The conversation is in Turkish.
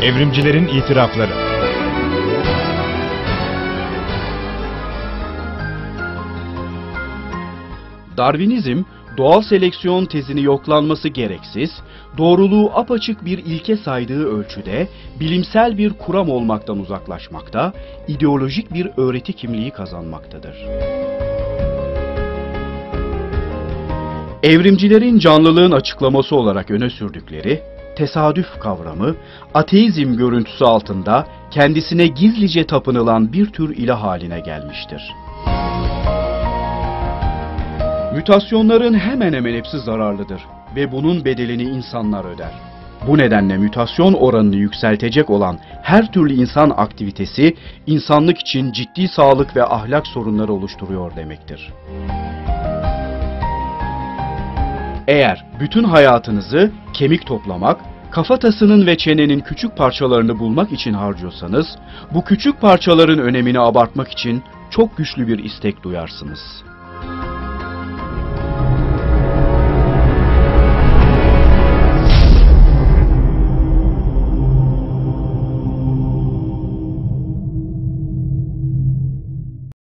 Evrimcilerin itirafları. Darwinizm, doğal seleksiyon tezini yoklanması gereksiz, doğruluğu apaçık bir ilke saydığı ölçüde bilimsel bir kuram olmaktan uzaklaşmakta, ideolojik bir öğreti kimliği kazanmaktadır. Evrimcilerin canlılığın açıklaması olarak öne sürdükleri tesadüf kavramı, ateizm görüntüsü altında kendisine gizlice tapınılan bir tür ilah haline gelmiştir. Mütasyonların hemen hemen hepsi zararlıdır ve bunun bedelini insanlar öder. Bu nedenle mütasyon oranını yükseltecek olan her türlü insan aktivitesi, insanlık için ciddi sağlık ve ahlak sorunları oluşturuyor demektir. Eğer bütün hayatınızı kemik toplamak, kafatasının ve çenenin küçük parçalarını bulmak için harcıyorsanız, bu küçük parçaların önemini abartmak için çok güçlü bir istek duyarsınız.